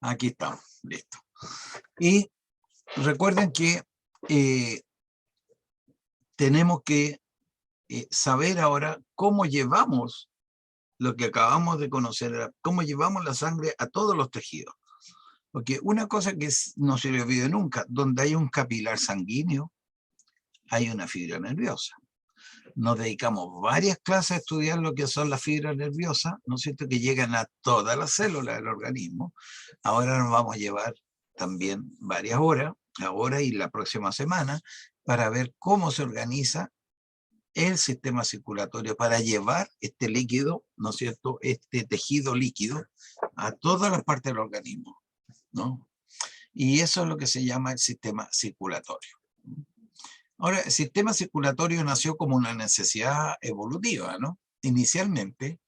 Aquí estamos, listo. Y recuerden que tenemos que saber ahora cómo llevamos lo que acabamos de conocer, cómo llevamos la sangre a todos los tejidos. Porque una cosa que no se le olvide nunca, donde hay un capilar sanguíneo, hay una fibra nerviosa. Nos dedicamos varias clases a estudiar lo que son las fibras nerviosas, ¿no es cierto?, que llegan a todas las células del organismo. Ahora nos vamos a llevar también varias horas, ahora y la próxima semana, para ver cómo se organiza el sistema circulatorio para llevar este líquido, ¿no es cierto?, este tejido líquido a todas las partes del organismo, ¿no? Y eso es lo que se llama el sistema circulatorio. Ahora, el sistema circulatorio nació como una necesidad evolutiva, ¿no? Inicialmente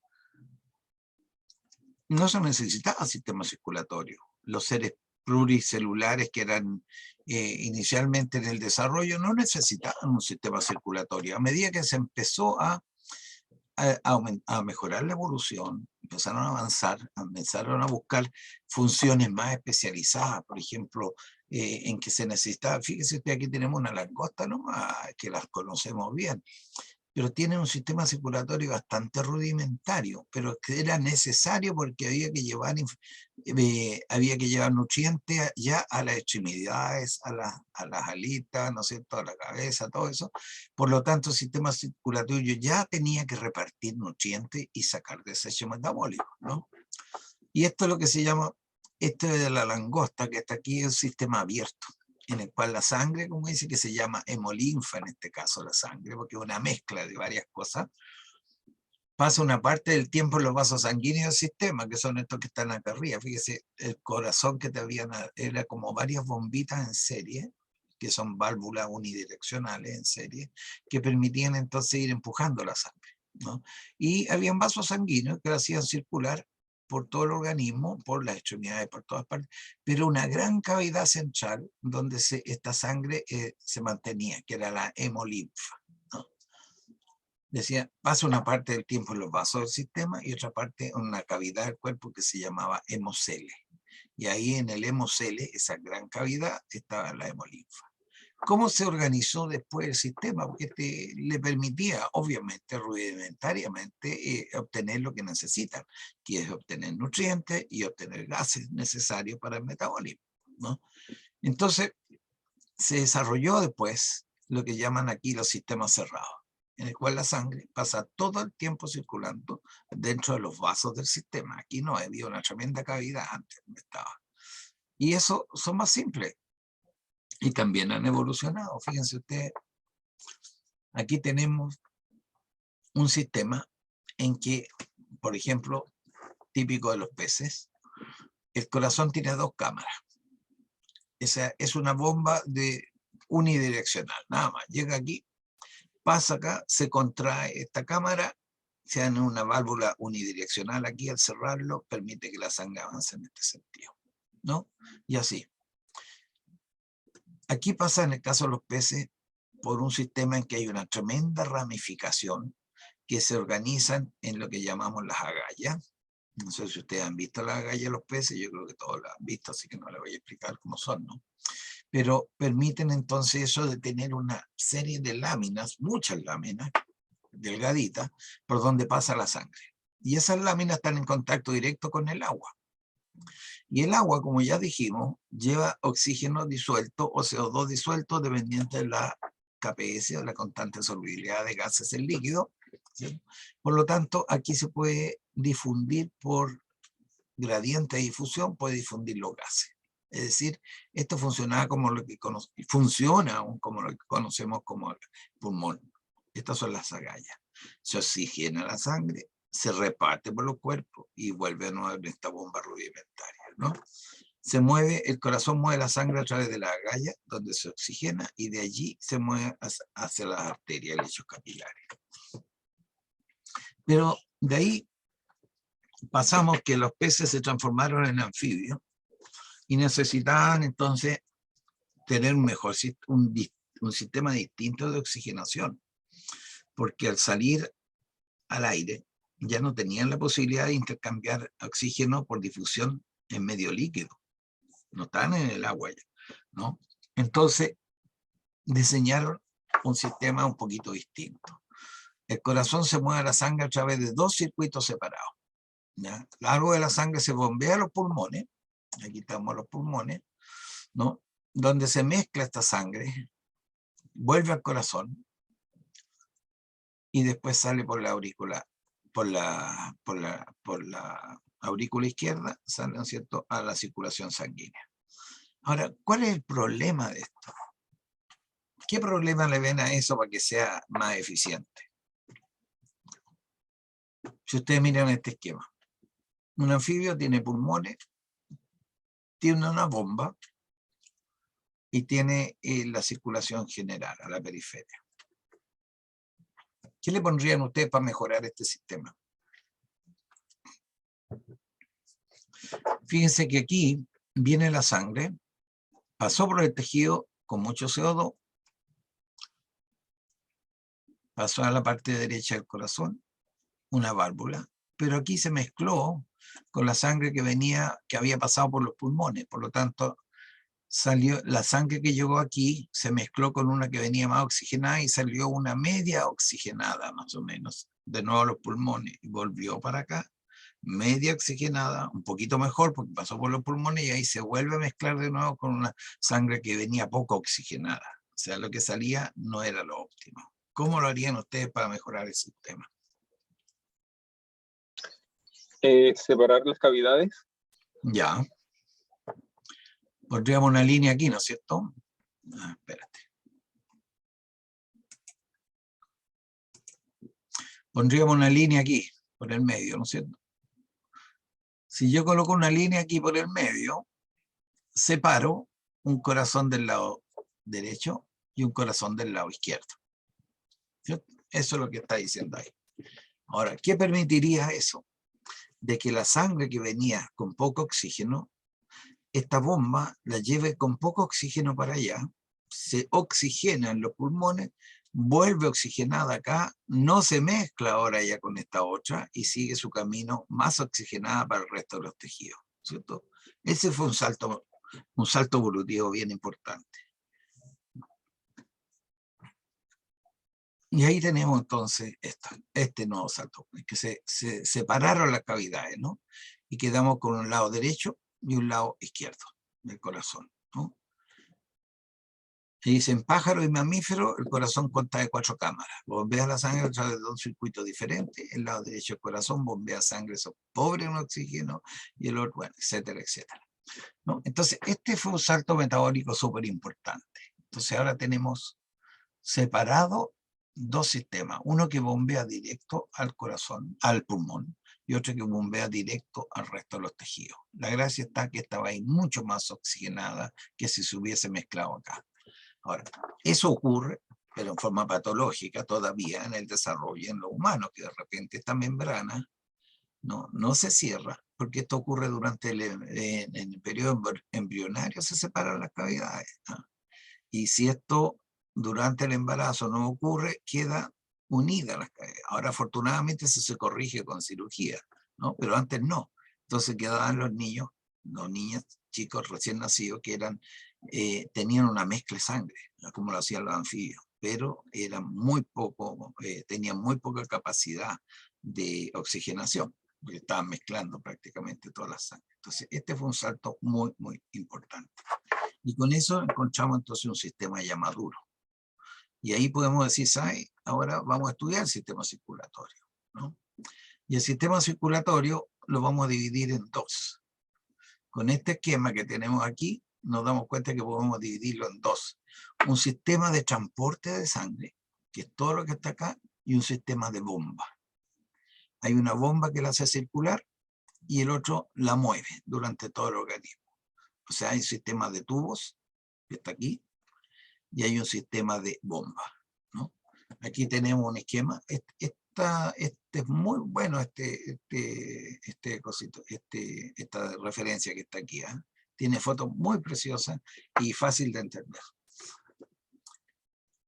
no se necesitaba sistema circulatorio. Los seres pluricelulares que eran inicialmente en el desarrollo no necesitaban un sistema circulatorio. A medida que se empezó a mejorar la evolución, empezaron a avanzar, empezaron a buscar funciones más especializadas, por ejemplo, en que se necesitaba, fíjese usted, aquí tenemos una langosta nomás, que las conocemos bien, pero tiene un sistema circulatorio bastante rudimentario, pero que era necesario porque había que llevar nutrientes ya a las extremidades, a las alitas, ¿no es cierto?, a la cabeza, todo eso. Por lo tanto, el sistema circulatorio ya tenía que repartir nutrientes y sacar desechos metabólicos, ¿no? Y esto es lo que se llama, este de la langosta que está aquí, es un sistema abierto, en el cual la sangre, como dice, que se llama hemolinfa en este caso la sangre, porque es una mezcla de varias cosas, pasa una parte del tiempo en los vasos sanguíneos del sistema, que son estos que están acá arriba. Fíjese, el corazón que te habían, era como varias bombitas en serie, que son válvulas unidireccionales en serie, que permitían entonces ir empujando la sangre, ¿no? Y habían vasos sanguíneos que la hacían circular por todo el organismo, por las extremidades, por todas partes, pero una gran cavidad central donde esta sangre se mantenía, que era la hemolinfa, ¿no? Decía, pasa una parte del tiempo en los vasos del sistema y otra parte en una cavidad del cuerpo que se llamaba hemocele. Y ahí en el hemocele, esa gran cavidad, estaba la hemolinfa. ¿Cómo se organizó después el sistema? Porque le permitía, obviamente, rudimentariamente, obtener lo que necesitan, que es obtener nutrientes y obtener gases necesarios para el metabolismo, ¿no? Entonces, se desarrolló después lo que llaman aquí los sistemas cerrados, en el cual la sangre pasa todo el tiempo circulando dentro de los vasos del sistema. Aquí no había una tremenda cavidad antes donde estaba. Y eso son más simples. Y también han evolucionado. Fíjense ustedes, aquí tenemos un sistema en que, por ejemplo, típico de los peces, el corazón tiene dos cámaras. Esa es una bomba unidireccional, nada más. Llega aquí, pasa acá, se contrae esta cámara, se da una válvula unidireccional aquí, al cerrarlo, permite que la sangre avance en este sentido, ¿no? Y así. Aquí pasa en el caso de los peces por un sistema en que hay una tremenda ramificación que se organizan en lo que llamamos las agallas. No sé si ustedes han visto las agallas de los peces, yo creo que todos las han visto, así que no les voy a explicar cómo son, ¿no? Pero permiten entonces eso de tener una serie de láminas, muchas láminas, delgaditas, por donde pasa la sangre. Y esas láminas están en contacto directo con el agua. Y el agua, como ya dijimos, lleva oxígeno disuelto o CO2 disuelto dependiente de la KPS o la constante solubilidad de gases en líquido, ¿sí? Por lo tanto, aquí se puede difundir por gradiente de difusión, puede difundir los gases. Es decir, esto funciona como lo que conocemos como el pulmón. Estas son las agallas. Se oxigena la sangre, se reparte por los cuerpos y vuelve a nuevo en esta bomba rudimentaria, ¿no? El corazón mueve la sangre a través de la agalla, donde se oxigena, y de allí se mueve hacia las arterias y lechos capilares. Pero de ahí pasamos que los peces se transformaron en anfibios y necesitaban entonces tener un sistema distinto de oxigenación, porque al salir al aire ya no tenían la posibilidad de intercambiar oxígeno por difusión en medio líquido, no están en el agua ya, ¿no? Entonces, diseñaron un sistema un poquito distinto. El corazón se mueve a la sangre a través de dos circuitos separados, ¿ya? Algo de la sangre se bombea a los pulmones, aquí estamos los pulmones, ¿no? Donde se mezcla esta sangre, vuelve al corazón y después sale por la aurícula, por la aurícula izquierda, sale, ¿no es cierto?, a la circulación sanguínea. Ahora, ¿cuál es el problema de esto? ¿Qué problema le ven a eso para que sea más eficiente? Si ustedes miran este esquema, un anfibio tiene pulmones, tiene una bomba y tiene la circulación general a la periferia. ¿Qué le pondrían ustedes para mejorar este sistema? Fíjense que aquí viene la sangre, pasó por el tejido con mucho CO2, pasó a la parte derecha del corazón, una válvula, pero aquí se mezcló con la sangre que había pasado por los pulmones, por lo tanto, salió la sangre que llegó aquí, se mezcló con una que venía más oxigenada y salió una media oxigenada, más o menos, de nuevo a los pulmones, y volvió para acá, media oxigenada, un poquito mejor porque pasó por los pulmones y ahí se vuelve a mezclar de nuevo con una sangre que venía poco oxigenada. O sea, lo que salía no era lo óptimo. ¿Cómo lo harían ustedes para mejorar el sistema? Separar las cavidades. Ya. Pondríamos una línea aquí, ¿no es cierto? Espérate. Pondríamos una línea aquí, por el medio, ¿no es cierto? Si yo coloco una línea aquí por el medio, separo un corazón del lado derecho y un corazón del lado izquierdo. ¿Cierto? Eso es lo que está diciendo ahí. Ahora, ¿qué permitiría eso? De que la sangre que venía con poco oxígeno, esta bomba la lleve con poco oxígeno para allá, se oxigena en los pulmones, vuelve oxigenada acá, no se mezcla ahora ya con esta otra y sigue su camino más oxigenada para el resto de los tejidos, ¿cierto? Ese fue un salto evolutivo bien importante. Y ahí tenemos entonces este nuevo salto, que se separaron las cavidades, ¿no? Y quedamos con un lado derecho y un lado izquierdo del corazón, ¿no? Y dicen pájaro y mamífero, el corazón consta de 4 cámaras. Bombea la sangre a través de 2 circuitos diferentes. El lado derecho del corazón bombea sangre pobre en oxígeno y el otro, bueno, etcétera, etcétera, ¿no? Entonces, este fue un salto metabólico súper importante. Entonces, ahora tenemos separado 2 sistemas. Uno que bombea directo al corazón, al pulmón, y otro que bombea directo al resto de los tejidos. La gracia está que estaba ahí mucho más oxigenada que si se hubiese mezclado acá. Ahora, eso ocurre, pero en forma patológica todavía en el desarrollo en los humanos, que de repente esta membrana no se cierra, porque esto ocurre durante en el periodo embrionario, se separan las cavidades, ¿no? Y si esto durante el embarazo no ocurre, queda unida las cavidades. Ahora afortunadamente eso se corrige con cirugía, ¿no? Pero antes no. Entonces quedaban los niños, chicos recién nacidos que tenían una mezcla de sangre, ¿no? Como lo hacían los anfibios, pero eran muy poco, tenían muy poca capacidad de oxigenación, porque estaban mezclando prácticamente toda la sangre. Entonces este fue un salto muy, muy importante. Y con eso encontramos entonces un sistema ya maduro. Y ahí podemos decir, ¿sabes? Ahora vamos a estudiar el sistema circulatorio, ¿no? Y el sistema circulatorio lo vamos a dividir en 2. Con este esquema que tenemos aquí, nos damos cuenta que podemos dividirlo en 2. Un sistema de transporte de sangre, que es todo lo que está acá, y un sistema de bomba. Hay una bomba que la hace circular y el otro la mueve durante todo el organismo. O sea, hay un sistema de tubos, que está aquí, y hay un sistema de bomba, ¿no? Aquí tenemos un esquema. Este es muy bueno, esta referencia que está aquí, ¿eh? Tiene fotos muy preciosas y fácil de entender.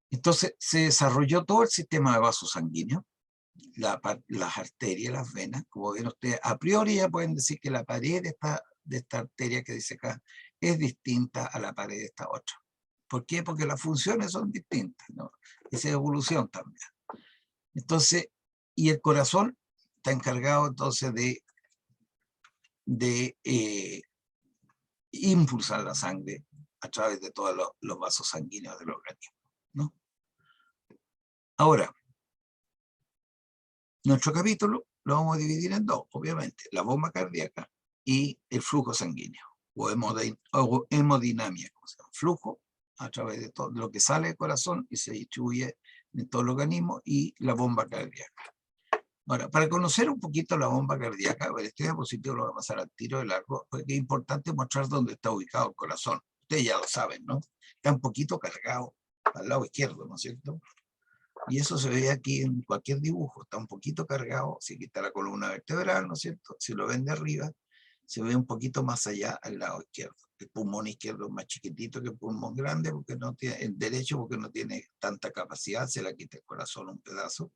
Entonces se desarrolló todo el sistema de vasos sanguíneos, las arterias, las venas. Como ven ustedes, a priori ya pueden decir que la pared de esta arteria que dice acá es distinta a la pared de esta otra. ¿Por qué? Porque las funciones son distintas, ¿no? Esa es evolución también. Entonces, y el corazón está encargado entonces de impulsar la sangre a través de todos los vasos sanguíneos del organismo, ¿no? Ahora, nuestro capítulo lo vamos a dividir en dos, obviamente, la bomba cardíaca y el flujo sanguíneo, o hemodinamia, como se llama, flujo a través de todo lo que sale del corazón y se distribuye en todo el organismo, y la bomba cardíaca. Ahora, para conocer un poquito la bomba cardíaca, este diapositivo lo voy a pasar al tiro de largo, porque es importante mostrar dónde está ubicado el corazón. Ustedes ya lo saben, ¿no? Está un poquito cargado al lado izquierdo, ¿no es cierto? Y eso se ve aquí en cualquier dibujo, está un poquito cargado, si aquí está la columna vertebral, ¿no es cierto? Si lo ven de arriba, se ve un poquito más allá al lado izquierdo. El pulmón izquierdo es más chiquitito que el pulmón grande, porque no tiene, el derecho porque no tiene tanta capacidad, se le quita el corazón un pedazo,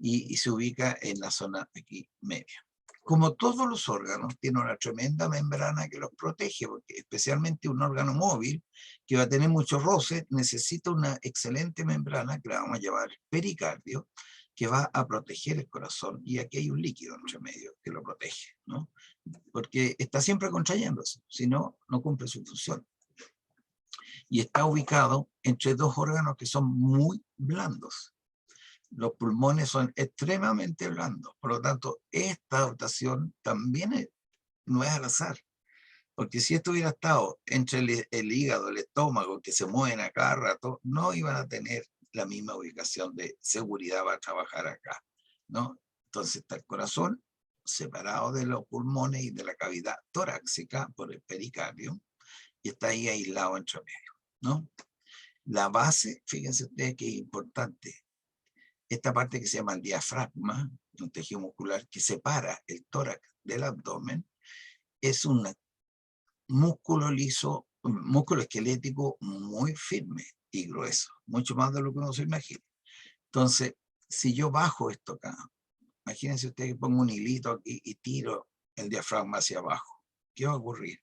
y se ubica en la zona aquí media. Como todos los órganos, tiene una tremenda membrana que los protege, porque especialmente un órgano móvil que va a tener mucho roce, necesita una excelente membrana que la vamos a llamar pericardio, que va a proteger el corazón, y aquí hay un líquido entre medio que lo protege, ¿no? Porque está siempre contrayéndose, si no, no cumple su función. Y está ubicado entre dos órganos que son muy blandos. Los pulmones son extremadamente blandos, por lo tanto, esta dotación también no es al azar, porque si esto hubiera estado entre el hígado, el estómago, que se mueven a cada rato, no iban a tener la misma ubicación de seguridad para trabajar acá, ¿no? Entonces está el corazón separado de los pulmones y de la cavidad torácica por el pericardio, y está ahí aislado entre medio, ¿no? La base, fíjense ustedes que es importante, esta parte que se llama el diafragma, un tejido muscular que separa el tórax del abdomen, es un músculo liso, un músculo esquelético muy firme y grueso, mucho más de lo que uno se imagina. Entonces, si yo bajo esto acá, imagínense ustedes que pongo un hilito aquí y tiro el diafragma hacia abajo, ¿qué va a ocurrir?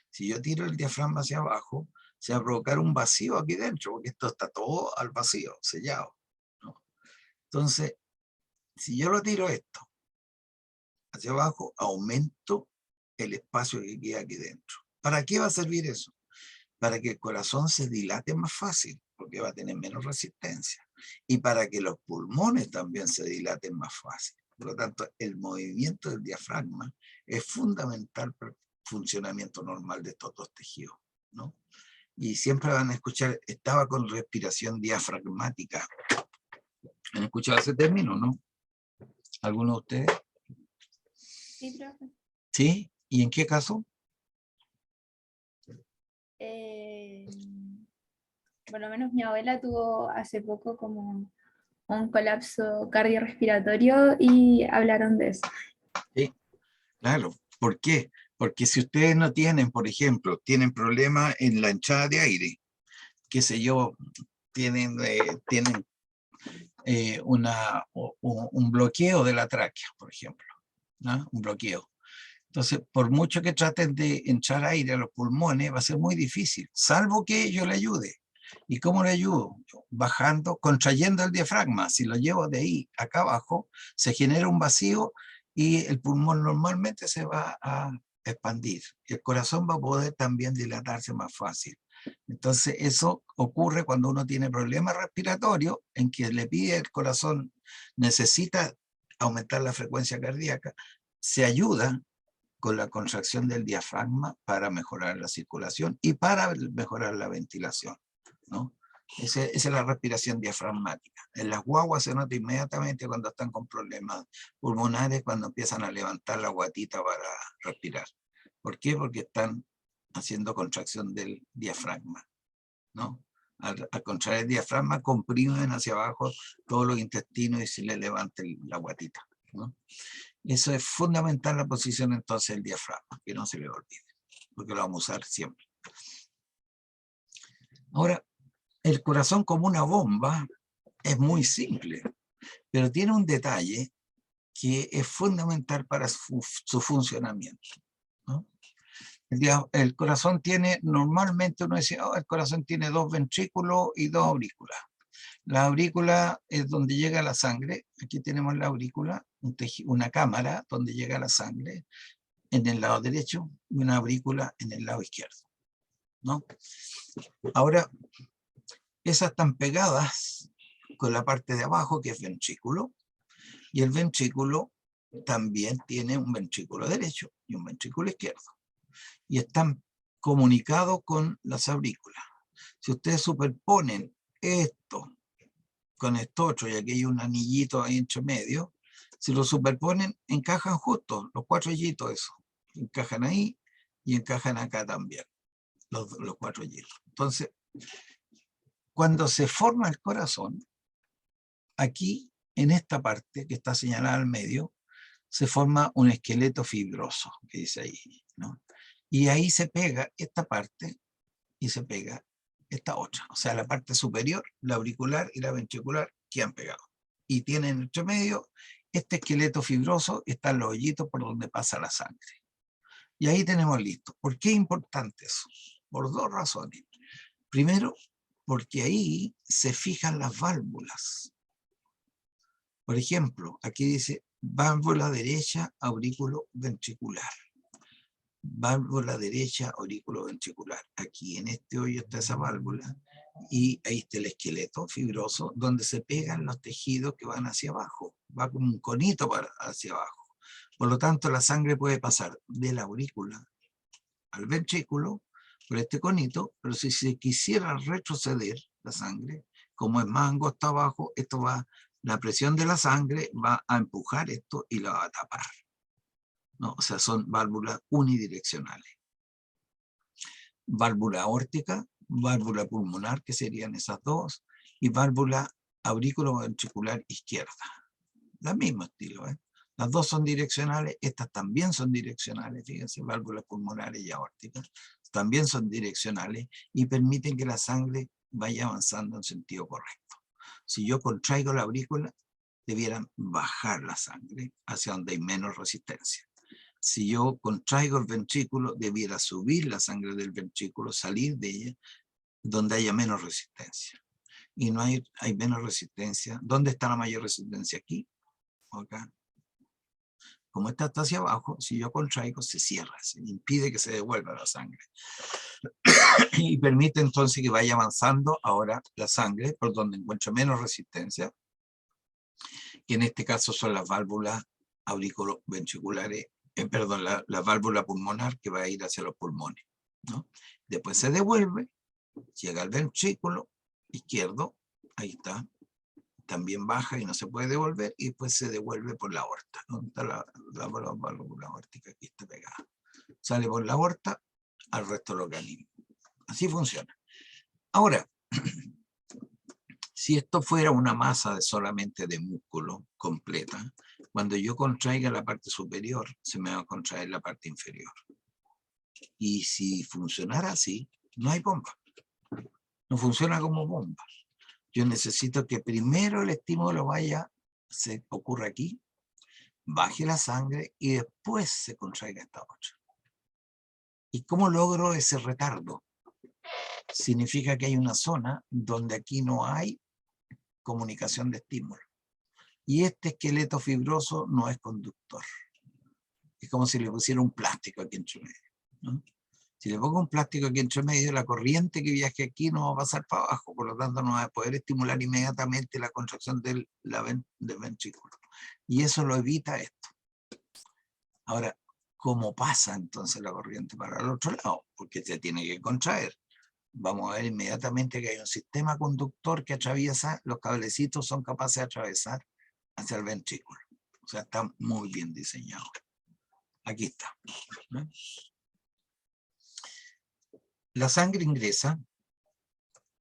Si yo tiro el diafragma hacia abajo, se va a provocar un vacío aquí dentro, porque esto está todo al vacío, sellado, ¿no? Entonces, si yo lo tiro esto hacia abajo, aumento el espacio que queda aquí dentro. ¿Para qué va a servir eso? Para que el corazón se dilate más fácil, porque va a tener menos resistencia. Y para que los pulmones también se dilaten más fácil. Por lo tanto, el movimiento del diafragma es fundamental para el funcionamiento normal de estos dos tejidos, ¿no? Y siempre van a escuchar, estaba con respiración diafragmática. ¿Han escuchado ese término, no? ¿Alguno de ustedes? Sí, profe. ¿Sí? ¿Y en qué caso? Por lo menos mi abuela tuvo hace poco como un colapso cardiorrespiratorio y hablaron de eso. Sí, claro. ¿Por qué? Porque si ustedes no tienen, por ejemplo, tienen problemas en la entrada de aire, qué sé yo, tienen un bloqueo de la tráquea, por ejemplo, ¿no? Un bloqueo. Entonces, por mucho que traten de entrar aire a los pulmones, va a ser muy difícil, salvo que yo le ayude. ¿Y cómo le ayudo? Bajando, contrayendo el diafragma. Si lo llevo de ahí acá abajo, se genera un vacío y el pulmón normalmente se va a expandir. Y el corazón va a poder también dilatarse más fácil. Entonces, eso ocurre cuando uno tiene problemas respiratorios, en que le pide el corazón, necesita aumentar la frecuencia cardíaca, se ayuda con la contracción del diafragma para mejorar la circulación y para mejorar la ventilación, ¿no? Esa es la respiración diafragmática. En las guaguas se nota inmediatamente cuando están con problemas pulmonares, cuando empiezan a levantar la guatita para respirar. ¿Por qué? Porque están haciendo contracción del diafragma, ¿no? Al contraer el diafragma, comprimen hacia abajo todos los intestinos y se le levanta la guatita, ¿no? Eso es fundamental, la posición entonces del diafragma, que no se le olvide, porque lo vamos a usar siempre. Ahora, el corazón como una bomba es muy simple, pero tiene un detalle que es fundamental para su funcionamiento, ¿no? El corazón tiene, normalmente uno dice, oh, el corazón tiene 2 ventrículos y 2 aurículas. La aurícula es donde llega la sangre. Aquí tenemos la aurícula, una cámara donde llega la sangre en el lado derecho y una aurícula en el lado izquierdo, ¿no? Ahora, esas están pegadas con la parte de abajo, que es ventrículo, y el ventrículo también tiene un ventrículo derecho y un ventrículo izquierdo, y están comunicados con las aurículas. Si ustedes superponen esto con esto otro, y aquí hay un anillito ahí entre medio, si lo superponen, encajan justo, los 4 hoyitos, eso, encajan ahí y encajan acá también, los 4 hoyitos. Entonces, cuando se forma el corazón, aquí, en esta parte que está señalada al medio, se forma un esqueleto fibroso, que dice ahí, ¿no? Y ahí se pega esta parte y se pega esta otra. O sea, la parte superior, la auricular y la ventricular quedan pegados. Y tienen entre medio este esqueleto fibroso, están los hoyitos por donde pasa la sangre. Y ahí tenemos listo. ¿Por qué es importante eso? Por 2 razones. Primero, porque ahí se fijan las válvulas. Por ejemplo, aquí dice válvula derecha, aurículo ventricular. Válvula derecha, aurículo ventricular. Aquí en este hoyo está esa válvula y ahí está el esqueleto fibroso donde se pegan los tejidos que van hacia abajo. Va como un conito hacia abajo. Por lo tanto, la sangre puede pasar de la aurícula al ventrículo por este conito, pero si se quisiera retroceder la sangre, como es más angosto abajo, esto va, la presión de la sangre va a empujar esto y la va a tapar, ¿no? O sea, son válvulas unidireccionales. Válvula aórtica, válvula pulmonar, que serían esas dos, y válvula aurículo-ventricular izquierda. La mismo estilo, ¿eh? Las dos son direccionales, estas también son direccionales, fíjense, válvulas pulmonares y aórticas, también son direccionales y permiten que la sangre vaya avanzando en sentido correcto. Si yo contraigo la aurícula, debieran bajar la sangre hacia donde hay menos resistencia. Si yo contraigo el ventrículo, debiera subir la sangre del ventrículo, salir de ella, donde haya menos resistencia. Y no hay menos resistencia. ¿Dónde está la mayor resistencia? Aquí o acá. Como está hacia abajo, si yo contraigo, se cierra, se impide que se devuelva la sangre. Y permite entonces que vaya avanzando ahora la sangre por donde encuentra menos resistencia, que en este caso son las válvulas auriculoventriculares, perdón, la válvula pulmonar que va a ir hacia los pulmones, ¿no? Después se devuelve, llega al ventrículo izquierdo, ahí está, también baja y no se puede devolver, y después se devuelve por la aorta. ¿Dónde está la válvula aórtica? Aquí está pegada. Sale por la aorta al resto del organismo. Así funciona. Ahora, si esto fuera una masa solamente de músculo completa, cuando yo contraiga la parte superior, se me va a contraer la parte inferior. Y si funcionara así, no hay bomba. No funciona como bomba. Yo necesito que primero el estímulo se ocurra aquí, baje la sangre y después se contraiga esta otra. ¿Y cómo logro ese retardo? Significa que hay una zona donde aquí no hay comunicación de estímulo. Y este esqueleto fibroso no es conductor. Es como si le pusiera un plástico aquí entre medio, ¿no? Si le pongo un plástico aquí entre medio, la corriente que viaje aquí no va a pasar para abajo, por lo tanto no va a poder estimular inmediatamente la contracción del ventrículo. Y eso lo evita esto. Ahora, ¿cómo pasa entonces la corriente para el otro lado? Porque se tiene que contraer. Vamos a ver inmediatamente que hay un sistema conductor que atraviesa, los cablecitos son capaces de atravesar hacia el ventrículo. O sea, está muy bien diseñado. Aquí está, ¿no? La sangre ingresa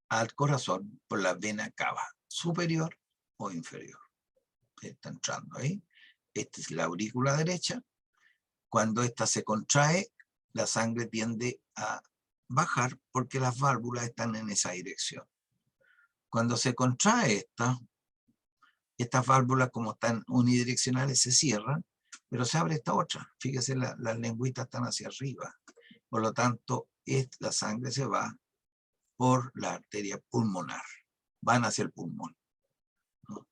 al corazón por la vena cava, superior o inferior. Está entrando ahí. Esta es la aurícula derecha. Cuando esta se contrae, la sangre tiende a bajar porque las válvulas están en esa dirección. Cuando se contrae estas válvulas, como están unidireccionales, se cierran, pero se abre esta otra. Fíjese, las lengüitas están hacia arriba. Por lo tanto, la sangre se va por la arteria pulmonar, van hacia el pulmón, ¿no?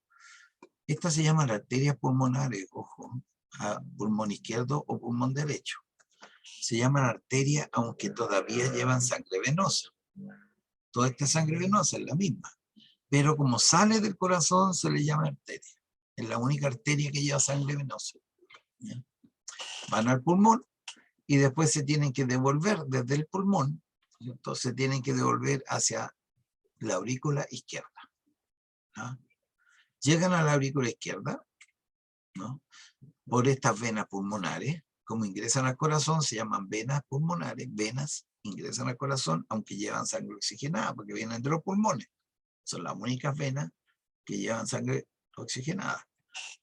Estas se llaman arterias pulmonares, ojo, a pulmón izquierdo o pulmón derecho. Se llaman arterias aunque todavía llevan sangre venosa. Toda esta sangre venosa es la misma, pero como sale del corazón se le llama arteria. Es la única arteria que lleva sangre venosa, ¿ya? Van al pulmón y después se tienen que devolver desde el pulmón, entonces se tienen que devolver hacia la aurícula izquierda, ¿no? Llegan a la aurícula izquierda, ¿no? Por estas venas pulmonares, como ingresan al corazón, se llaman venas pulmonares, venas ingresan al corazón, aunque llevan sangre oxigenada, porque vienen de los pulmones. Son las únicas venas que llevan sangre oxigenada,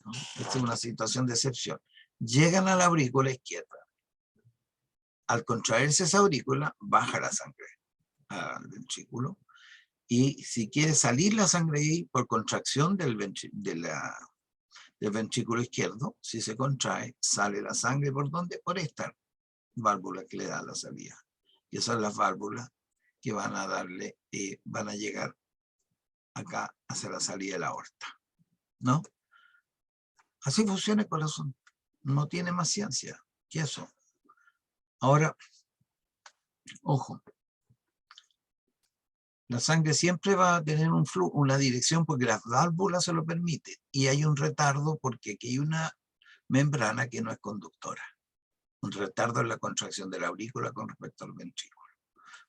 ¿no? Esta es una situación de excepción. Llegan a la aurícula izquierda. Al contraerse esa aurícula, baja la sangre al ventrículo, y si quiere salir la sangre ahí por contracción del ventrículo izquierdo, si se contrae, sale la sangre ¿por dónde? Por esta válvula que le da la salida. Y esas son las válvulas que van a darle, van a llegar acá hacia la salida de la aorta, ¿no? Así funciona el corazón. No tiene más ciencia que eso. Ahora, ojo, la sangre siempre va a tener un flujo, una dirección, porque las válvulas se lo permiten, y hay un retardo porque aquí hay una membrana que no es conductora. Un retardo en la contracción de la aurícula con respecto al ventrículo.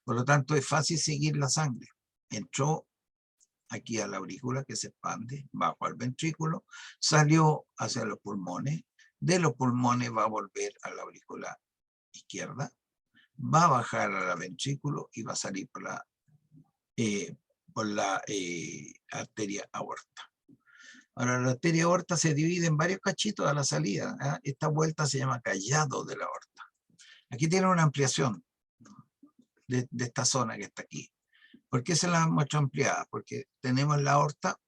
Por lo tanto, es fácil seguir la sangre. Entró aquí a la aurícula, que se expande, bajo al ventrículo, salió hacia los pulmones, de los pulmones va a volver a la aurícula izquierda, va a bajar al ventrículo y va a salir por la arteria aorta. Ahora, la arteria aorta se divide en varios cachitos a la salida, ¿eh? Esta vuelta se llama callado de la aorta. Aquí tiene una ampliación de esta zona que está aquí. ¿Por qué se la muestro ampliada? Porque tenemos la aorta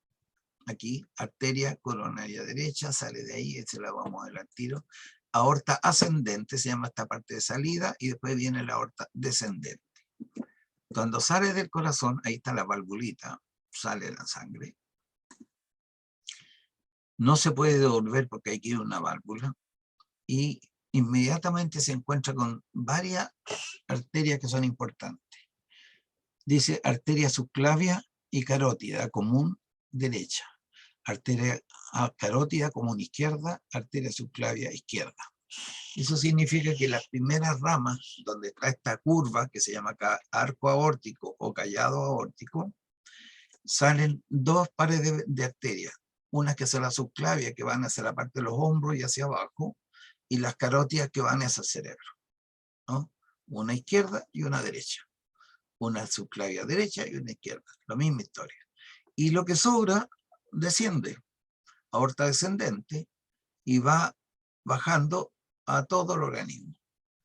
aquí, arteria coronaria derecha, sale de ahí, se la vamos a ver al tiro. Aorta ascendente se llama esta parte de salida, y después viene la aorta descendente. Cuando sale del corazón, ahí está la valvulita, sale la sangre. No se puede devolver porque hay que ir a una válvula, y inmediatamente se encuentra con varias arterias que son importantes. Dice arteria subclavia y carótida común derecha, arteria carótida común izquierda, arteria subclavia izquierda. Eso significa que las primeras ramas, donde está esta curva que se llama arco aórtico o callado aórtico, salen dos pares de arterias, una que es la subclavia, que van hacia la parte de los hombros y hacia abajo, y las carótidas que van hacia el cerebro, ¿no? Una izquierda y una derecha. Una subclavia derecha y una izquierda, la misma historia. Y lo que sobra desciende, aorta descendente, y va bajando a todo el organismo,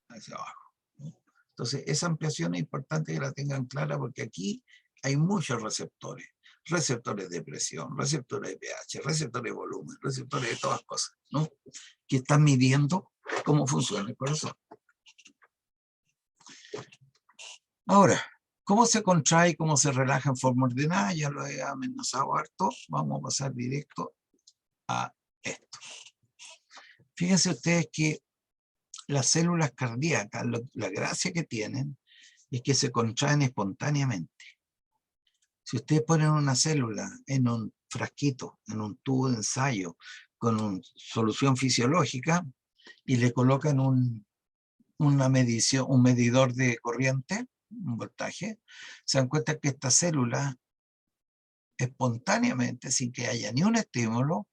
hacia abajo, ¿no? Entonces, esa ampliación es importante que la tengan clara, porque aquí hay muchos receptores. Receptores de presión, receptores de pH, receptores de volumen, receptores de todas cosas, ¿no? Que están midiendo cómo funciona el corazón. Ahora, ¿cómo se contrae y cómo se relaja en forma ordenada? Ya lo he amenazado harto. Vamos a pasar directo a esto. Fíjense ustedes que las células cardíacas, la gracia que tienen es que se contraen espontáneamente. Si ustedes ponen una célula en un frasquito, en un tubo de ensayo, con una solución fisiológica, y le colocan un medidor de corriente, un voltaje, se dan cuenta que esta célula espontáneamente, sin que haya ni un estímulo,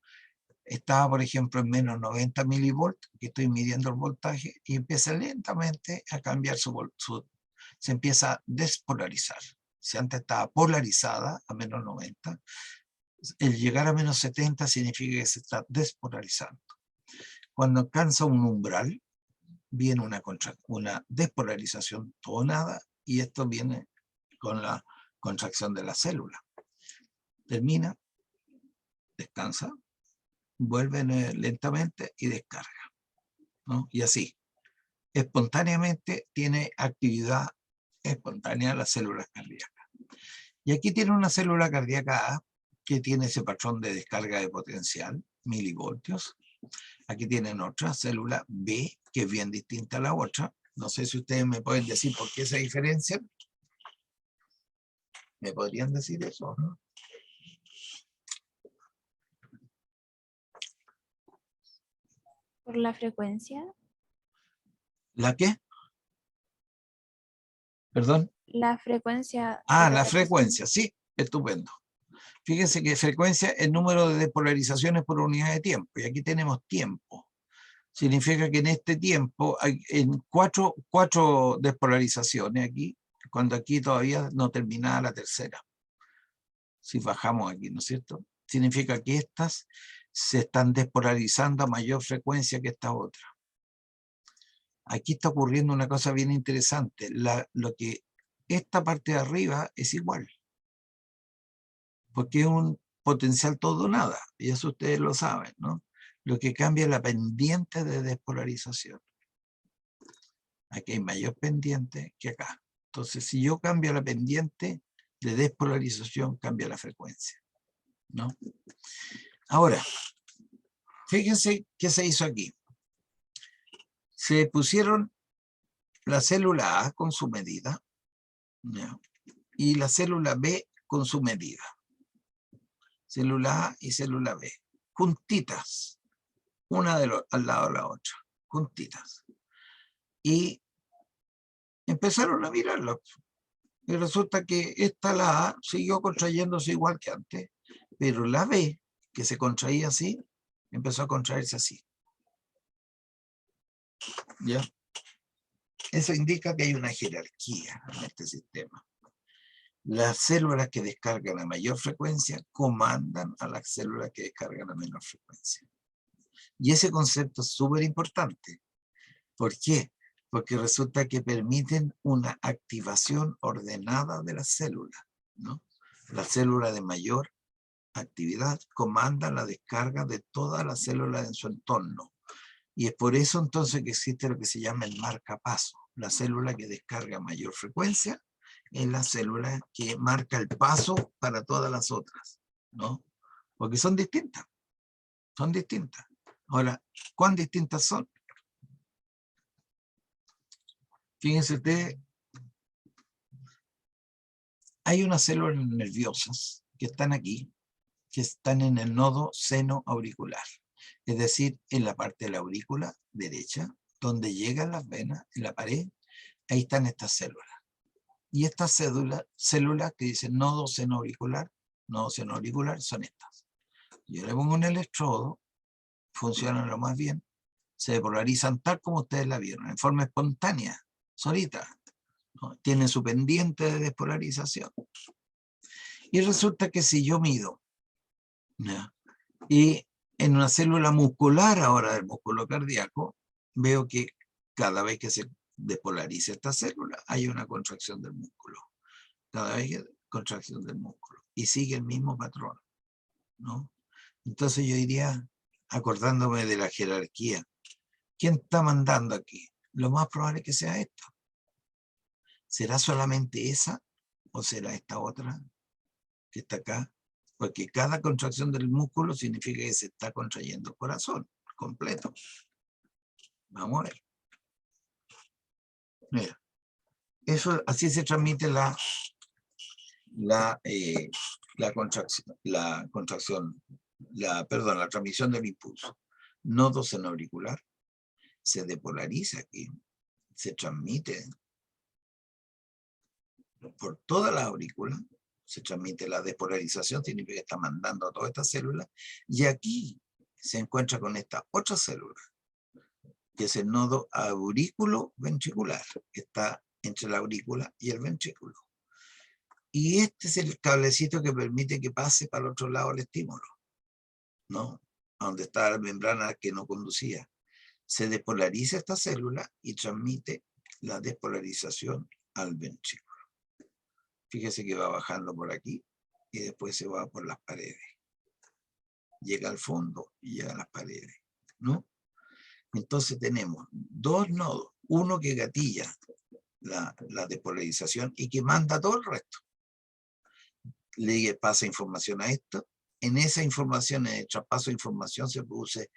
estaba, por ejemplo, en menos 90 milivolts, que estoy midiendo el voltaje, y empieza lentamente a cambiar se empieza a despolarizar. Si antes estaba polarizada a menos 90, el llegar a menos 70 significa que se está despolarizando. Cuando alcanza un umbral, viene una despolarización o nada, y esto viene con la contracción de la célula. Termina, descansa, vuelve lentamente y descarga, ¿no? Y así. espontáneamente tiene actividad espontánea las células cardíacas. Y aquí tiene una célula cardíaca A que tiene ese patrón de descarga de potencial, milivoltios. Aquí tienen otra célula B, que es bien distinta a la otra. No sé si ustedes me pueden decir por qué esa diferencia. ¿Me podrían decir eso, no? ¿Por la frecuencia? ¿La qué? ¿Perdón? La frecuencia de Ah, la repetición. frecuencia, sí, estupendo. Fíjense que frecuencia es el número de despolarizaciones por unidad de tiempo, y aquí tenemos tiempo. Significa que en este tiempo hay en cuatro despolarizaciones aquí, cuando aquí todavía no terminaba la tercera. Si bajamos aquí, ¿no es cierto? Significa que estas se están despolarizando a mayor frecuencia que esta otra. Aquí está ocurriendo una cosa bien interesante. Lo que esta parte de arriba es igual, porque es un potencial todo nada, y eso ustedes lo saben, ¿no? Lo que cambia es la pendiente de despolarización. Aquí hay mayor pendiente que acá. Entonces, si yo cambio la pendiente de despolarización, cambia la frecuencia, ¿no? Ahora, fíjense qué se hizo aquí. Se pusieron la célula A con su medida, ¿no? Y la célula B con su medida. Célula A y célula B, juntitas, una al lado de la otra, juntitas. Y empezaron a mirarlo. Y resulta que la A siguió contrayéndose igual que antes, pero la B, que se contraía así, empezó a contraerse así. ¿Ya? Eso indica que hay una jerarquía en este sistema. Las células que descargan a mayor frecuencia comandan a las células que descargan a menor frecuencia. Y ese concepto es súper importante. ¿Por qué? Porque resulta que permiten una activación ordenada de las células, ¿no? La célula de mayor actividad comanda la descarga de todas las células en su entorno. Y es por eso entonces que existe lo que se llama el marcapaso. La célula que descarga a mayor frecuencia es la célula que marca el paso para todas las otras, ¿no? Porque son distintas. Son distintas. Ahora, ¿cuán distintas son? Fíjense ustedes, hay unas células nerviosas que están aquí, que están en el nodo seno-auricular, es decir, en la parte de la aurícula derecha, donde llegan las venas, en la pared, ahí están estas células. Y estas células que dicen nodo seno-auricular son estas. Yo le pongo un electrodo, funcionan lo más bien, se depolarizan tal como ustedes la vieron, en forma espontánea, solita, ¿no? Tienen su pendiente de despolarización. Y resulta que si yo mido, ¿no? Y en una célula muscular ahora del músculo cardíaco, veo que cada vez que se despolariza esta célula, hay una contracción del músculo. Cada vez que contracción del músculo. Y sigue el mismo patrón, ¿no? Entonces yo diría, acordándome de la jerarquía, ¿quién está mandando aquí? Lo más probable es que sea esto. ¿Será solamente esa o será esta otra que está acá? Porque cada contracción del músculo significa que se está contrayendo el corazón completo. Vamos a ver. Mira, eso, así se transmite la transmisión del impulso. Nodo senoauricular se depolariza aquí, se transmite por toda la aurícula, se transmite la despolarización, significa que está mandando a todas estas células, y aquí se encuentra con esta otra célula, que es el nodo aurículo-ventricular, que está entre la aurícula y el ventrículo. Y este es el cablecito que permite que pase para el otro lado el estímulo, ¿no? A donde está la membrana que no conducía. Se despolariza esta célula y transmite la despolarización al ventrículo. Fíjese que va bajando por aquí y después se va por las paredes. Llega al fondo y llega a las paredes, ¿no? Entonces tenemos dos nodos, uno que gatilla la despolarización y que manda todo el resto. Le pasa información a esto. En esa información, en el traspaso de información, se produce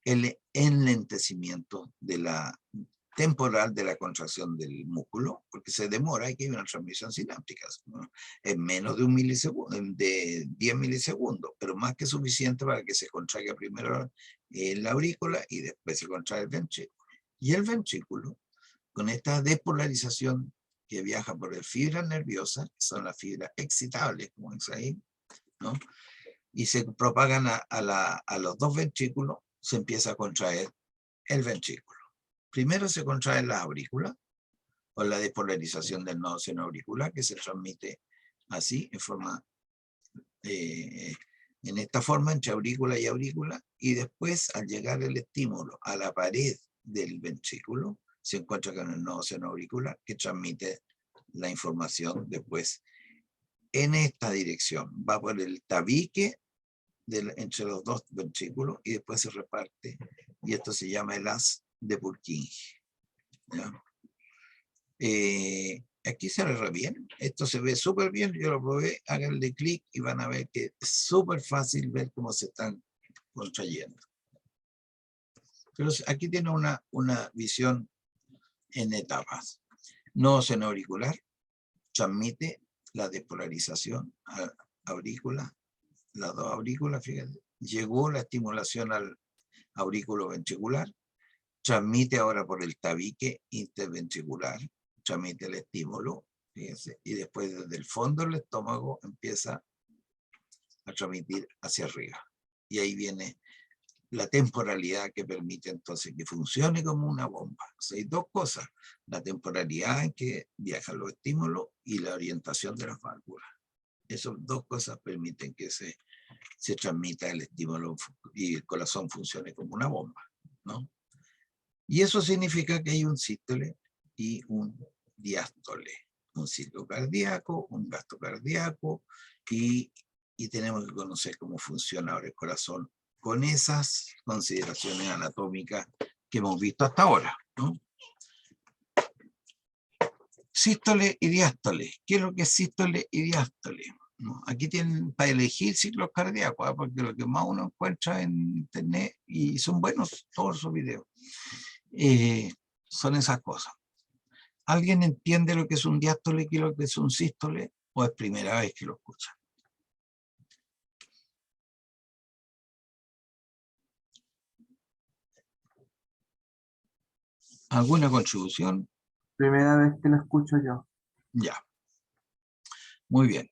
el enlentecimiento de la temporal de la contracción del músculo, porque se demora y que hay una transmisión sináptica, ¿no? En menos de 1 milisegundo, de 10 milisegundos, pero más que suficiente para que se contraiga primero la aurícula y después se contrae el ventrículo. Y el ventrículo, con esta despolarización que viaja por las fibras nerviosas, que son las fibras excitables, como es ahí, ¿no? Y se propagan a los dos ventrículos, se empieza a contraer el ventrículo. Primero se contraen las aurículas, por la despolarización del nodo senoauricular, que se transmite así, en forma, en esta forma, entre aurícula y aurícula, y después, al llegar el estímulo a la pared del ventrículo, se encuentra con el nodo senoauricular, que transmite la información después en esta dirección. Va por el tabique entre los dos ventrículos y después se reparte, y esto se llama el haz de Purkinje. Aquí se ve bien, esto se ve súper bien, yo lo probé, háganle clic y van a ver que es súper fácil ver cómo se están contrayendo. Pero aquí tiene una visión en etapas. Nodo senoauricular transmite la despolarización a aurícula, las dos aurículas, fíjense, llegó la estimulación al aurículo ventricular, transmite ahora por el tabique interventricular, transmite el estímulo, fíjense, y después desde el fondo del estómago empieza a transmitir hacia arriba. Y ahí viene la temporalidad que permite entonces que funcione como una bomba. O sea, hay dos cosas, la temporalidad en que viajan los estímulos y la orientación de las válvulas. Esas dos cosas permiten que se transmita el estímulo y el corazón funcione como una bomba, ¿no? Y eso significa que hay un sístole y un diástole, un ciclo cardíaco, un gasto cardíaco, y tenemos que conocer cómo funciona ahora el corazón con esas consideraciones anatómicas que hemos visto hasta ahora, ¿no? Sístole y diástole. ¿Qué es lo que es sístole y diástole? ¿No? Aquí tienen para elegir ciclos cardíacos, ¿eh? Porque lo que más uno encuentra en internet, y son buenos todos sus videos, son esas cosas. ¿Alguien entiende lo que es un diástole y lo que es un sístole? ¿O es primera vez que lo escuchan? ¿Alguna contribución? Primera vez que lo escucho yo. Ya. Muy bien.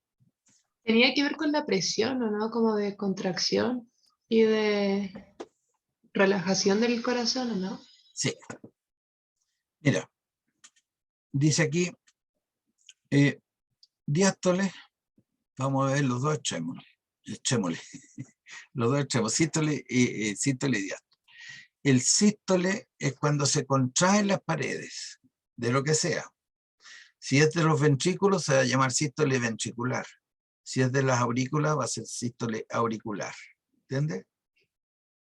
Tenía que ver con la presión, ¿o no? Como de contracción y de relajación del corazón, ¿o no? Sí. Mira, dice aquí, diástole, vamos a ver los dos extremos, los dos extremos, sístole y diástole. El sístole es cuando se contraen las paredes, de lo que sea. Si es de los ventrículos, se va a llamar sístole ventricular. Si es de las aurículas, va a ser sístole auricular. ¿Entiendes?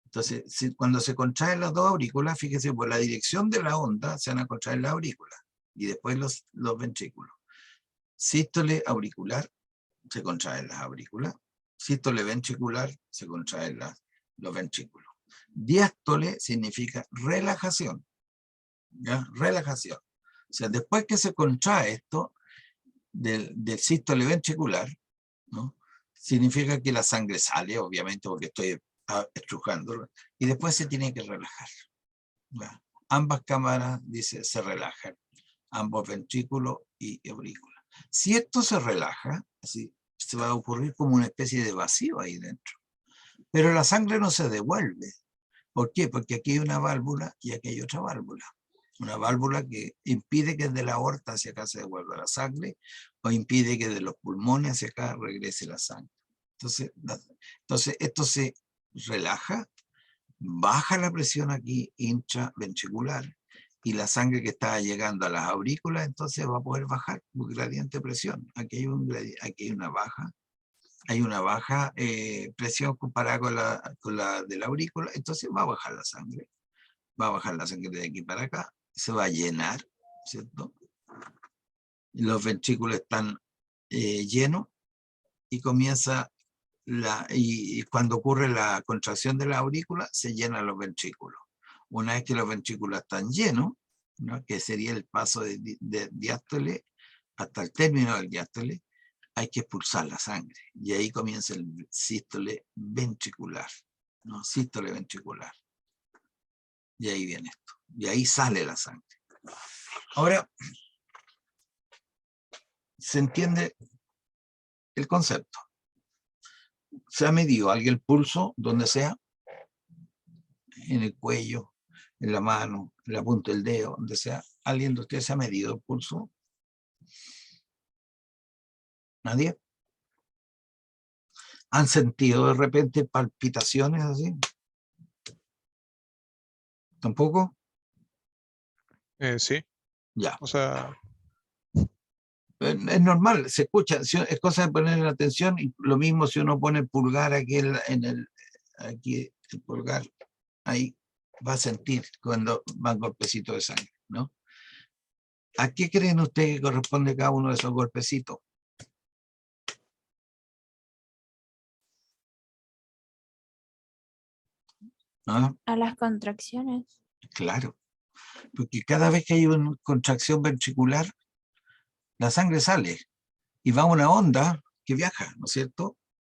Entonces, cuando se contraen las dos aurículas, fíjese, por la dirección de la onda se van a contraer las aurículas y después los ventrículos. Sístole auricular, se contraen las aurículas. Sístole ventricular, se contraen los ventrículos. Diástole significa relajación. ¿Ya? Relajación. O sea, después que se contrae esto del sístole ventricular, ¿no? Significa que la sangre sale, obviamente, porque estoy estrujándolo, y después se tiene que relajar. ¿Ya? Ambas cámaras, dice, se relajan, ambos ventrículos y aurículas. Si esto se relaja, así, se va a ocurrir como una especie de vacío ahí dentro. Pero la sangre no se devuelve. ¿Por qué? Porque aquí hay una válvula y aquí hay otra válvula. Una válvula que impide que de la aorta hacia acá se devuelva la sangre, o impide que de los pulmones hacia acá regrese la sangre. Entonces esto se relaja, baja la presión aquí intraventricular, y la sangre que está llegando a las aurículas entonces va a poder bajar un gradiente de presión. Aquí hay una baja presión comparada con la de la aurícula, entonces va a bajar la sangre. Va a bajar la sangre de aquí para acá, se va a llenar, ¿cierto? Y los ventrículos están llenos y comienza y cuando ocurre la contracción de la aurícula, se llenan los ventrículos. Una vez que los ventrículos están llenos, ¿no? Que sería el paso de diástole hasta el término del diástole, hay que expulsar la sangre. Y ahí comienza el sístole ventricular, ¿no? Sístole ventricular. Y ahí viene esto. Y ahí sale la sangre. Ahora, ¿se entiende el concepto? ¿Se ha medido alguien el pulso, donde sea? En el cuello, en la mano, en la punta del dedo, donde sea. ¿Alguien de ustedes se ha medido el pulso? ¿Nadie? ¿Han sentido de repente palpitaciones así? ¿Tampoco? Sí, Ya. o sea, Es normal, se escucha, es cosa de poner atención, y lo mismo si uno pone el pulgar aquí aquí el pulgar, ahí va a sentir cuando van golpecitos de sangre, ¿no? ¿A qué creen ustedes que corresponde cada uno de esos golpecitos? ¿Ah? A las contracciones. Claro, porque cada vez que hay una contracción ventricular, la sangre sale y va a una onda que viaja, ¿no es cierto?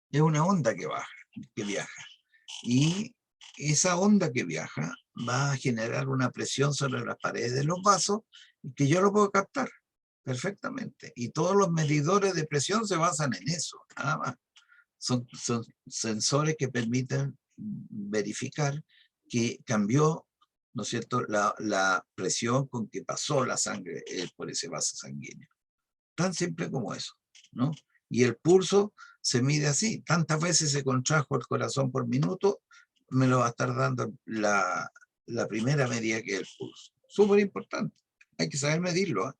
Es una onda que viaja. Y esa onda que viaja va a generar una presión sobre las paredes de los vasos que yo lo puedo captar perfectamente. Y todos los medidores de presión se basan en eso, nada más. Son sensores que permiten verificar que cambió, ¿no es cierto?, la presión con que pasó la sangre por ese vaso sanguíneo. Tan simple como eso, ¿no? Y el pulso se mide así. Tantas veces se contrajo el corazón por minuto, me lo va a estar dando la primera medida que es el pulso. Súper importante. Hay que saber medirlo, ¿eh?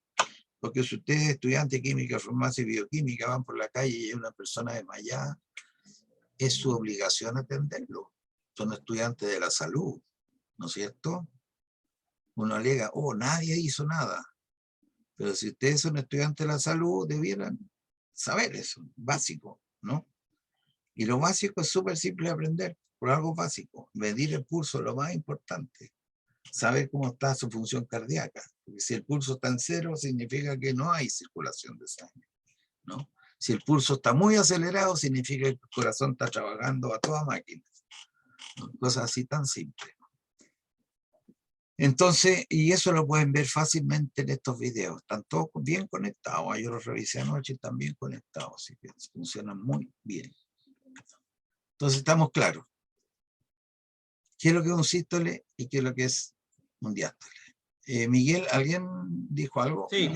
Porque si usted es estudiante de química, farmacia y bioquímica, van por la calle y hay una persona desmayada, es su obligación atenderlo. Son estudiantes de la salud, ¿no es cierto? Uno alega, oh, nadie hizo nada. Pero si ustedes son estudiantes de la salud, debieran saber eso, básico, ¿no? Y lo básico es súper simple de aprender, por algo básico. Medir el pulso es lo más importante. Saber cómo está su función cardíaca. Porque si el pulso está en cero, significa que no hay circulación de sangre, ¿no? Si el pulso está muy acelerado, significa que el corazón está trabajando a toda máquina, ¿no? Cosas así tan simples. Entonces, y eso lo pueden ver fácilmente en estos videos. Están todos bien conectados. Yo los revisé anoche y están bien conectados. Así que funcionan muy bien. Entonces, estamos claros. ¿Qué es lo que es un sístole y qué es lo que es un diástole? Miguel, ¿alguien dijo algo? Sí,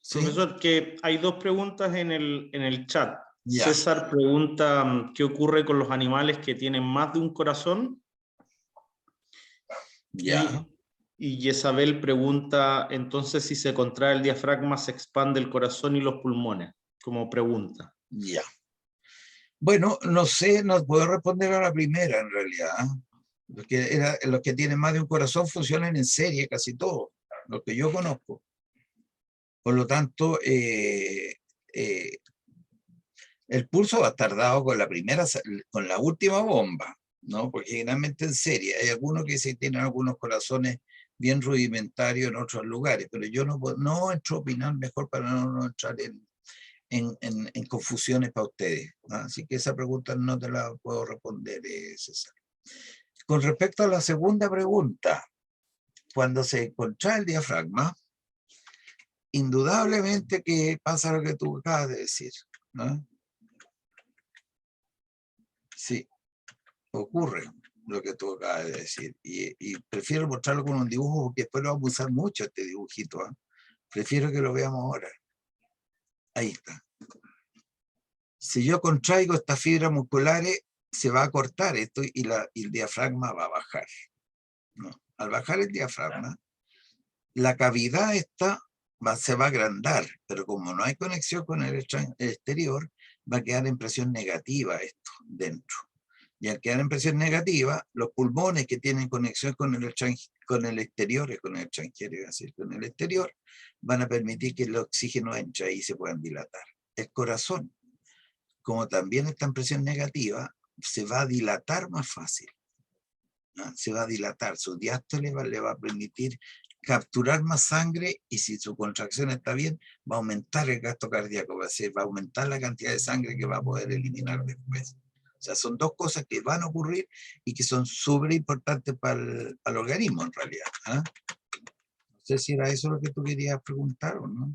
¿Sí? profesor, que hay dos preguntas en el chat. Ya. César pregunta qué ocurre con los animales que tienen más de un corazón. Ya. Y Jezabel pregunta, entonces si se contrae el diafragma, se expande el corazón y los pulmones, como pregunta. Ya. Bueno, no sé, no puedo responder a la primera en realidad. Los que tienen más de un corazón funcionan en serie, casi todos, los que yo conozco. Por lo tanto, el pulso va a estar dado con con la última bomba, ¿no? Porque generalmente en serie hay algunos que sí tienen algunos corazones bien rudimentarios en otros lugares, pero yo no entro a opinar, mejor para no entrar en confusiones para ustedes, ¿no? Así que esa pregunta no te la puedo responder, César. Con respecto a la segunda pregunta, cuando se contrae el diafragma, indudablemente que pasa lo que tú acabas de decir, ¿no? Sí, ocurre lo que tú acabas de decir. Y prefiero mostrarlo con un dibujo porque después lo vamos a usar mucho este dibujito, ¿eh? Prefiero que lo veamos ahora. Ahí está. Si yo contraigo estas fibras musculares, se va a cortar esto y el diafragma va a bajar, ¿no? Al bajar el diafragma, la cavidad esta se va a agrandar, pero como no hay conexión con el exterior, va a quedar en presión negativa esto dentro. Y al quedar en presión negativa, los pulmones que tienen conexión con con el exterior, es con el extranjero, iba a decir, con el exterior, van a permitir que el oxígeno entre ahí y se puedan dilatar. El corazón, como también está en presión negativa, se va a dilatar más fácil. ¿No? Se va a dilatar, su diástole le va a permitir capturar más sangre, y si su contracción está bien, va a aumentar el gasto cardíaco, va a aumentar la cantidad de sangre que va a poder eliminar después. O sea, son dos cosas que van a ocurrir y que son súper importantes para el organismo en realidad. ¿Ah? No sé si era eso lo que tú querías preguntar o no.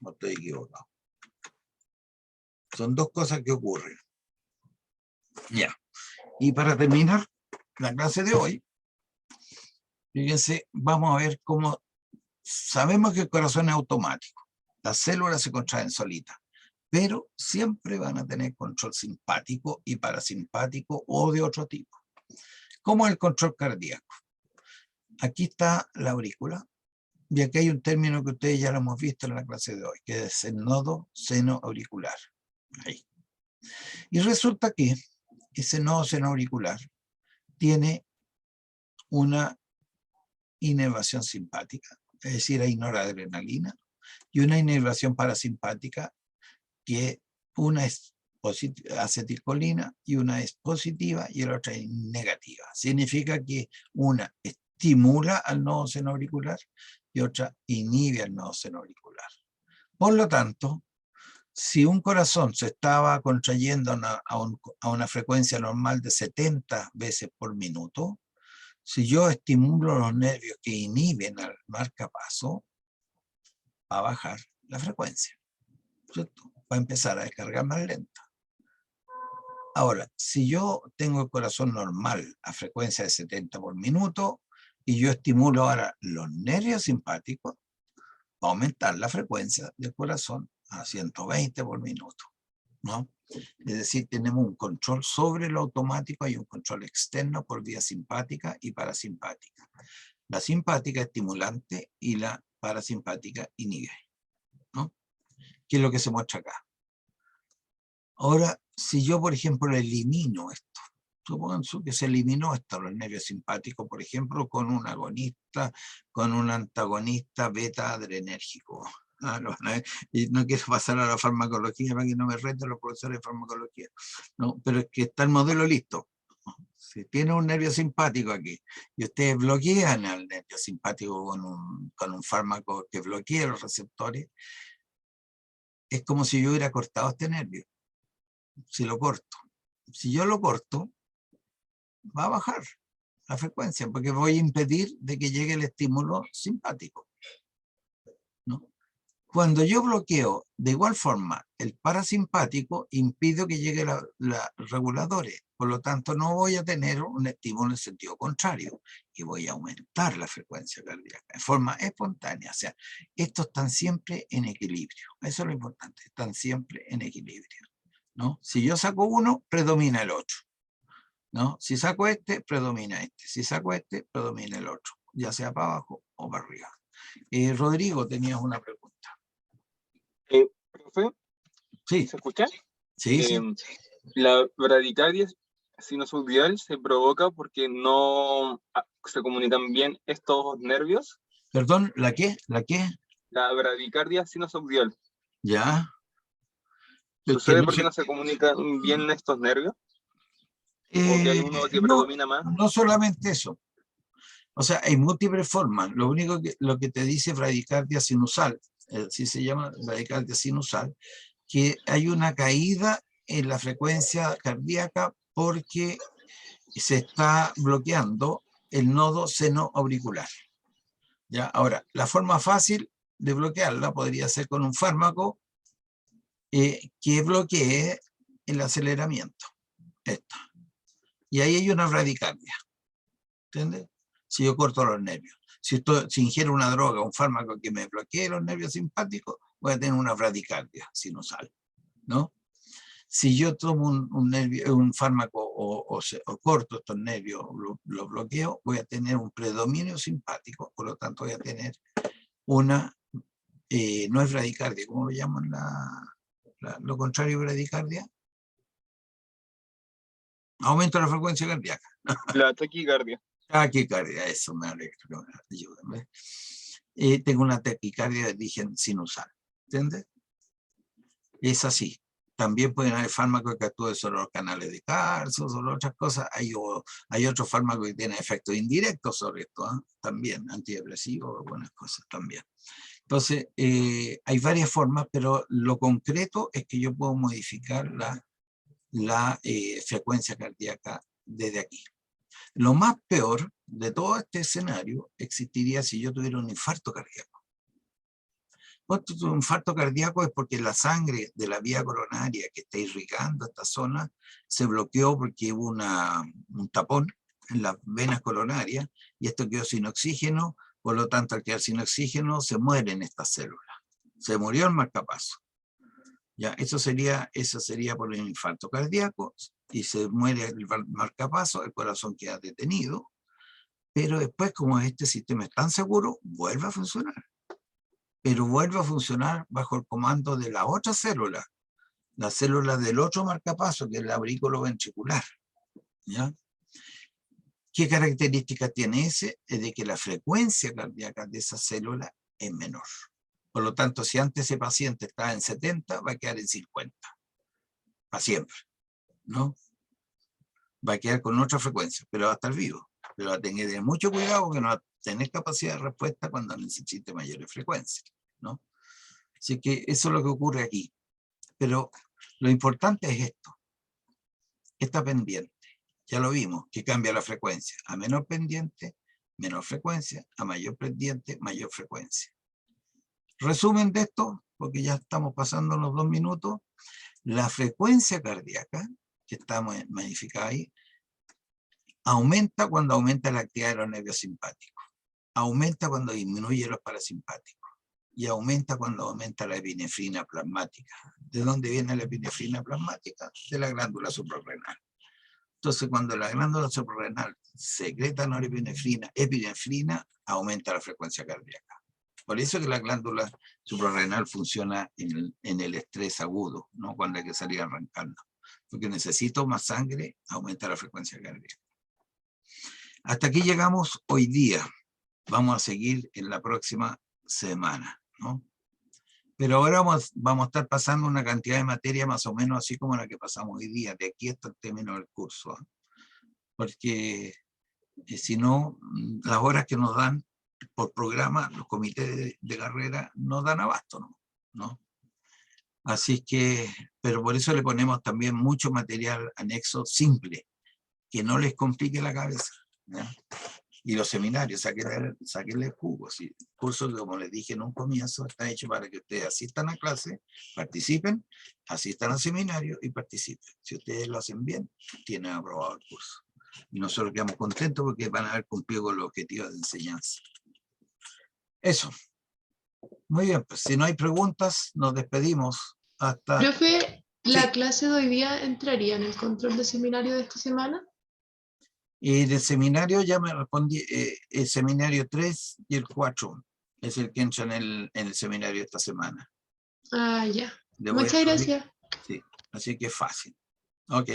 No estoy equivocado. Son dos cosas que ocurren. Ya. Y para terminar la clase de hoy, fíjense, vamos a ver cómo sabemos que el corazón es automático. Las células se contraen solitas, pero siempre van a tener control simpático y parasimpático o de otro tipo. ¿Cómo es el control cardíaco? Aquí está la aurícula, y aquí hay un término que ustedes ya lo hemos visto en la clase de hoy, que es el nodo seno auricular. Ahí. Y resulta que ese nodo seno auricular tiene una inervación simpática, es decir, hay noradrenalina, y una inervación parasimpática, que una es acetilcolina y una es positiva y la otra es negativa. Significa que una estimula al nodo seno auricular y otra inhibe al nodo seno auricular. Por lo tanto, si un corazón se estaba contrayendo a una frecuencia normal de 70 veces por minuto, si yo estimulo los nervios que inhiben al marcapaso, va a bajar la frecuencia, ¿cierto? Va a empezar a descargar más lenta. Ahora, si yo tengo el corazón normal a frecuencia de 70 por minuto y yo estimulo ahora los nervios simpáticos, va a aumentar la frecuencia del corazón a 120 por minuto, ¿no? Es decir, tenemos un control sobre lo automático y un control externo por vía simpática y parasimpática. La simpática estimulante y la parasimpática inhibe, ¿no? ¿Qué es lo que se muestra acá? Ahora, si yo, por ejemplo, elimino esto, supongan que se eliminó esto, los nervios simpáticos, por ejemplo, con un agonista, con un antagonista beta adrenérgico. Y no quiero pasar a la farmacología para que no me reten los profesores de farmacología, ¿no? Pero es que está el modelo listo. Si tiene un nervio simpático aquí y ustedes bloquean al nervio simpático con un fármaco que bloquee los receptores, es como si yo hubiera cortado este nervio. Si lo corto, si yo lo corto, va a bajar la frecuencia, porque voy a impedir de que llegue el estímulo simpático, ¿no? Cuando yo bloqueo de igual forma el parasimpático, impido que llegue los reguladores. Por lo tanto, no voy a tener un estímulo en sentido contrario y voy a aumentar la frecuencia cardíaca de forma espontánea. O sea, estos están siempre en equilibrio. Eso es lo importante, están siempre en equilibrio, ¿no? Si yo saco uno, predomina el otro, ¿no? Si saco este, predomina este. Si saco este, predomina el otro, ya sea para abajo o para arriba. Rodrigo, tenías una pregunta. Profe, Sí, ¿se escucha? sí, sí. La bradicardia sinusoidal se provoca porque no se comunican bien estos nervios. Perdón, ¿la qué? ¿La qué? La bradicardia sinusoidal. Ya. ¿Sucede porque no se comunican bien estos nervios? ¿O que hay uno que predomina más? No solamente eso. O sea, hay múltiples formas. Lo único que lo que te dice bradicardia sinusal, así se llama bradicardia sinusal, que hay una caída en la frecuencia cardíaca porque se está bloqueando el nodo seno auricular. ¿Ya? Ahora, la forma fácil de bloquearla podría ser con un fármaco que bloquee el aceleramiento. Esto. Y ahí hay una bradicardia. ¿Entiendes? Si yo corto los nervios. Si ingiero una droga, un fármaco que me bloquee los nervios simpáticos, voy a tener una bradicardia sinusal, ¿no? Si yo tomo un fármaco o corto estos nervios, lo bloqueo, voy a tener un predominio simpático, por lo tanto voy a tener una, no es bradicardia, ¿cómo lo llaman lo contrario de bradicardia? Aumento de la frecuencia cardíaca. La taquicardia. Taquicardia, eso me alegra, ayúdenme. Tengo una taquicardia de origen sinusal, ¿entiendes? Es así. También pueden haber fármacos que actúen sobre los canales de calcio, sobre otras cosas. Hay otros fármacos que tienen efectos indirectos sobre esto, ¿eh? También, antidepresivos, algunas cosas también. Entonces, hay varias formas, pero lo concreto es que yo puedo modificar la frecuencia cardíaca desde aquí. Lo más peor de todo este escenario existiría si yo tuviera un infarto cardíaco. Un infarto cardíaco es porque la sangre de la vía coronaria que está irrigando esta zona se bloqueó porque hubo un tapón en las venas coronarias y esto quedó sin oxígeno, por lo tanto al quedar sin oxígeno se mueren estas células. Se murió el marcapaso. Ya, eso sería por un infarto cardíaco y se muere el marcapaso, el corazón queda detenido, pero después como este sistema es tan seguro, vuelve a funcionar. Pero vuelve a funcionar bajo el comando de la otra célula, la célula del otro marcapaso, que es el aurículo ventricular. ¿Ya? ¿Qué característica tiene ese? Es de que la frecuencia cardíaca de esa célula es menor. Por lo tanto, si antes ese paciente estaba en 70, va a quedar en 50. Para siempre. ¿No? Va a quedar con otra frecuencia, pero va a estar vivo. Pero va a tener mucho cuidado porque no va a tener capacidad de respuesta cuando necesite mayores frecuencias, ¿no? Así que eso es lo que ocurre aquí. Pero lo importante es esto. Esta pendiente, ya lo vimos, que cambia la frecuencia. A menor pendiente, menor frecuencia. A mayor pendiente, mayor frecuencia. Resumen de esto, porque ya estamos pasando los 2 minutos. La frecuencia cardíaca, que está magnificada ahí, aumenta cuando aumenta la actividad de los nervios simpáticos. Aumenta cuando disminuye los parasimpáticos. Y aumenta cuando aumenta la epinefrina plasmática. ¿De dónde viene la epinefrina plasmática? De la glándula suprarrenal. Entonces, cuando la glándula suprarrenal secreta epinefrina, aumenta la frecuencia cardíaca. Por eso que la glándula suprarrenal funciona en el estrés agudo, no cuando hay que salir arrancando. Porque necesito más sangre, aumenta la frecuencia cardíaca. Hasta aquí llegamos hoy día. Vamos a seguir en la próxima semana, ¿no? Pero ahora vamos a estar pasando una cantidad de materia más o menos así como la que pasamos hoy día, de aquí hasta el término del curso, ¿eh? Porque si no, las horas que nos dan por programa, los comités de carrera no dan abasto, ¿no? Así que, pero por eso le ponemos también mucho material anexo simple, que no les complique la cabeza, ¿ya? Y los seminarios, sáquenle jugo. ¿Sí? El curso, como les dije en un comienzo, está hecho para que ustedes asistan a clase, participen, asistan al seminario y participen. Si ustedes lo hacen bien, tienen aprobado el curso. Y nosotros quedamos contentos porque van a haber cumplido con los objetivos de enseñanza. Eso. Muy bien, pues si no hay preguntas, nos despedimos hasta... Profe, ¿la Sí. clase de hoy día entraría en el control de seminario de esta semana? Y del seminario ya me respondí, el seminario 3 y el 4 es el que entra en el seminario esta semana. Ah, ya. Le voy a Muchas subir. gracias. Sí, así que es fácil. Ok.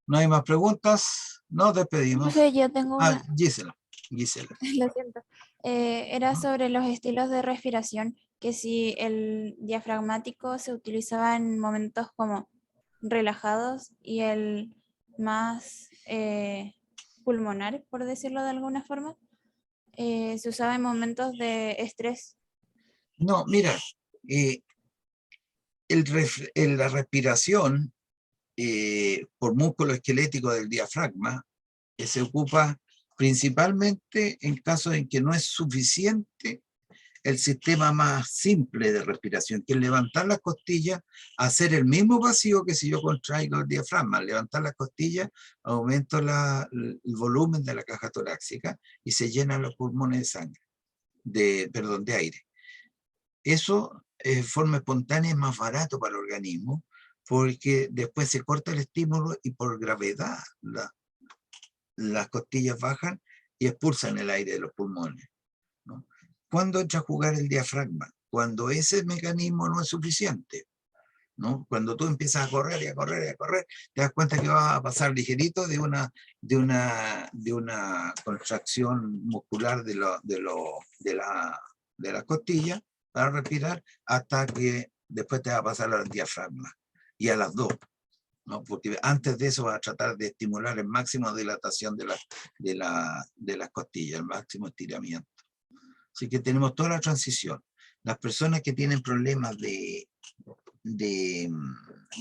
¿No hay más preguntas? Nos despedimos. Profe, yo tengo una, Gisela. lo siento. Era sobre los estilos de respiración, que si el diafragmático se utilizaba en momentos como relajados y el más pulmonar, por decirlo de alguna forma, se usaba en momentos de estrés. No, mira, la respiración por músculo esquelético del diafragma se ocupa principalmente en casos en que no es suficiente el sistema más simple de respiración, que es levantar las costillas, hacer el mismo vacío que si yo contraigo el diafragma. Levantar las costillas, aumento el volumen de la caja torácica y se llenan los pulmones de sangre, de aire. Eso de forma espontánea es más barato para el organismo, porque después se corta el estímulo y por gravedad las costillas bajan y expulsan el aire de los pulmones, ¿no? ¿Cuándo entra a jugar el diafragma? Cuando ese mecanismo no es suficiente. ¿no? Cuando tú empiezas a correr y a correr y a correr, te das cuenta que vas a pasar ligerito de una contracción muscular de la costilla para respirar, hasta que después te va a pasar al diafragma, y a las dos, ¿no? Porque antes de eso vas a tratar de estimular el máximo de dilatación de las costillas, el máximo estiramiento. Así que tenemos toda la transición. Las personas que tienen problemas de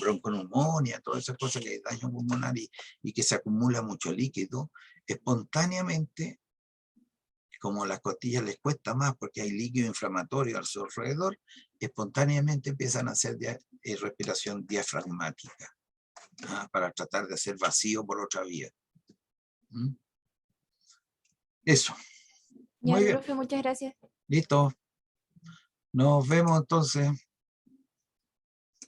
bronconeumonía, todas esas cosas que daño pulmonar y que se acumula mucho líquido, espontáneamente, como a las costillas les cuesta más porque hay líquido inflamatorio a su alrededor, espontáneamente empiezan a hacer respiración diafragmática, para tratar de hacer vacío por otra vía. Eso. Ya, Muy bien. profe, muchas gracias. Listo. Nos vemos entonces.